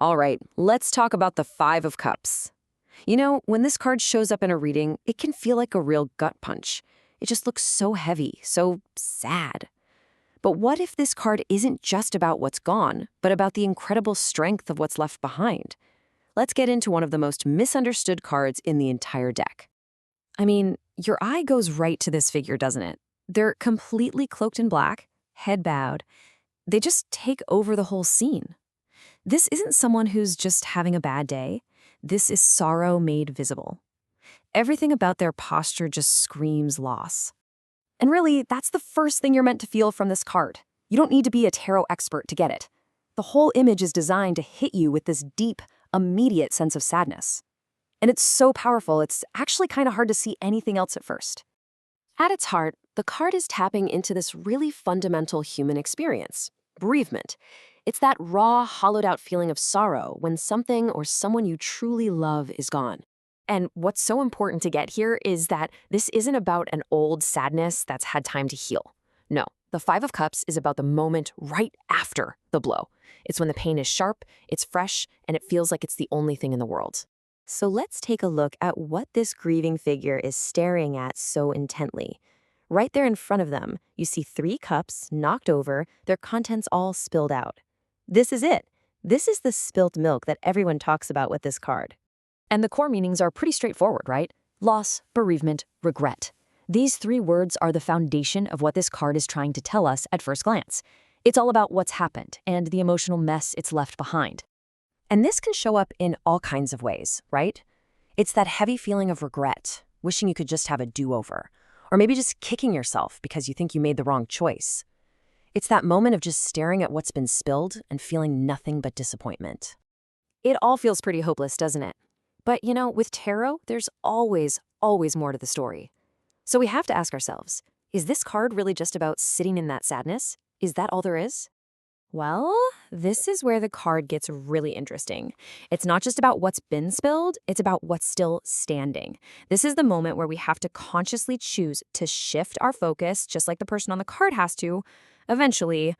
All right, let's talk about the Five of Cups. You know, when this card shows up in a reading, it can feel like a real gut punch. It just looks so heavy, so sad. But what if this card isn't just about what's gone, but about the incredible strength of what's left behind? Let's get into one of the most misunderstood cards in the entire deck. I mean, your eye goes right to this figure, doesn't it? They're completely cloaked in black, head bowed. They just take over the whole scene. This isn't someone who's just having a bad day. This is sorrow made visible. Everything about their posture just screams loss. And really, that's the first thing you're meant to feel from this card. You don't need to be a tarot expert to get it. The whole image is designed to hit you with this deep, immediate sense of sadness. And it's so powerful, it's actually kind of hard to see anything else at first. At its heart, the card is tapping into this really fundamental human experience, bereavement. It's that raw, hollowed-out feeling of sorrow when something or someone you truly love is gone. And what's so important to get here is that this isn't about an old sadness that's had time to heal. No, the Five of Cups is about the moment right after the blow. It's when the pain is sharp, it's fresh, and it feels like it's the only thing in the world. So let's take a look at what this grieving figure is staring at so intently. Right there in front of them, you see 3 cups knocked over, their contents all spilled out. This is it. This is the spilt milk that everyone talks about with this card. And the core meanings are pretty straightforward, right? Loss, bereavement, regret. These 3 words are the foundation of what this card is trying to tell us at first glance. It's all about what's happened and the emotional mess it's left behind. And this can show up in all kinds of ways, right? It's that heavy feeling of regret, wishing you could just have a do-over, or maybe just kicking yourself because you think you made the wrong choice. It's that moment of just staring at what's been spilled and feeling nothing but disappointment. It all feels pretty hopeless, doesn't it? But, you know, with tarot, there's always more to the story. So we have to ask ourselves, is this card really just about sitting in that sadness? Is that all there is? Well, this is where the card gets really interesting. It's not just about what's been spilled, it's about what's still standing. This is the moment where we have to consciously choose to shift our focus, just like the person on the card has to, eventually.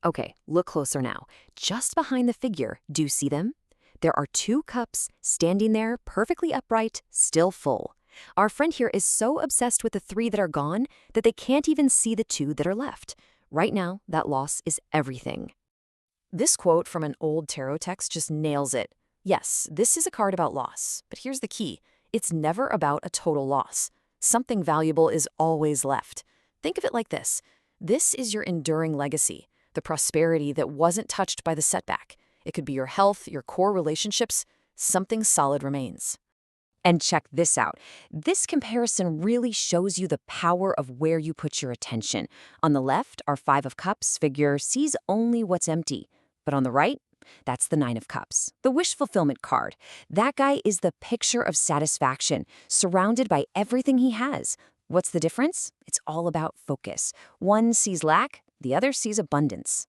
Okay, look closer now. Just behind the figure, do you see them? There are 2 cups standing there, perfectly upright, still full. Our friend here is so obsessed with the 3 that are gone that they can't even see the 2 that are left. Right now, that loss is everything. This quote from an old tarot text just nails it. Yes, this is a card about loss, but here's the key. It's never about a total loss. Something valuable is always left. Think of it like this. This is your enduring legacy, the prosperity that wasn't touched by the setback. It could be your health, your core relationships. Something solid remains. And check this out. This comparison really shows you the power of where you put your attention. On the left, our 5 of Cups figure sees only what's empty. But on the right, that's the 9 of Cups, the wish fulfillment card. That guy is the picture of satisfaction, surrounded by everything he has. What's the difference? It's all about focus. One sees lack, the other sees abundance.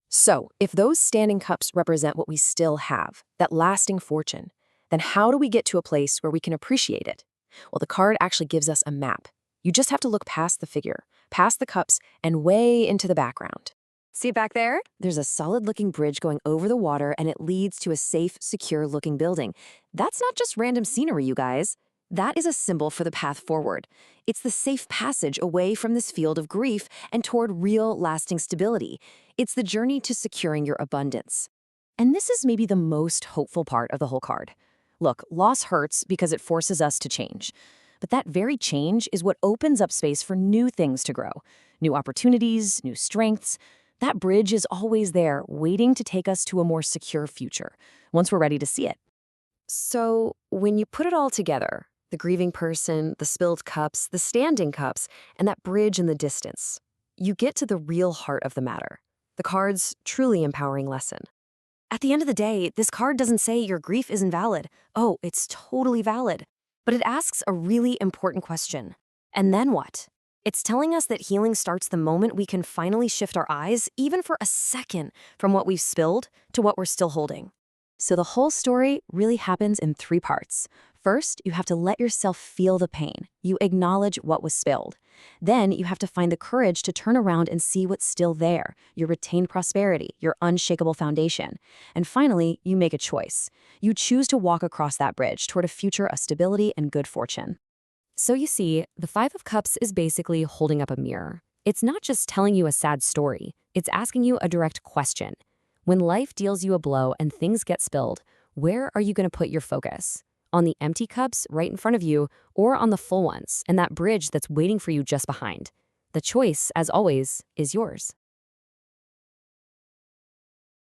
So, if those standing cups represent what we still have, that lasting fortune, then how do we get to a place where we can appreciate it? Well, the card actually gives us a map. You just have to look past the figure, past the cups, and way into the background. See it back there? There's a solid-looking bridge going over the water, and it leads to a safe, secure-looking building. That's not just random scenery, you guys. That is a symbol for the path forward. It's the safe passage away from this field of grief and toward real, lasting stability. It's the journey to securing your abundance. And this is maybe the most hopeful part of the whole card. Look, loss hurts because it forces us to change. But that very change is what opens up space for new things to grow. New opportunities, new strengths. That bridge is always there, waiting to take us to a more secure future, once we're ready to see it. So, when you put it all together, the grieving person, the spilled cups, the standing cups, and that bridge in the distance, you get to the real heart of the matter. The card's truly empowering lesson. At the end of the day, this card doesn't say your grief isn't valid. Oh, it's totally valid. But it asks a really important question. And then what? It's telling us that healing starts the moment we can finally shift our eyes, even for a second, from what we've spilled to what we're still holding. So the whole story really happens in 3 parts. First, you have to let yourself feel the pain. You acknowledge what was spilled. Then you have to find the courage to turn around and see what's still there, your retained prosperity, your unshakable foundation. And finally, you make a choice. You choose to walk across that bridge toward a future of stability and good fortune. So you see, the Five of Cups is basically holding up a mirror. It's not just telling you a sad story, it's asking you a direct question. When life deals you a blow and things get spilled, where are you going to put your focus? On the empty cups right in front of you, or on the full ones and that bridge that's waiting for you just behind? The choice, as always, is yours.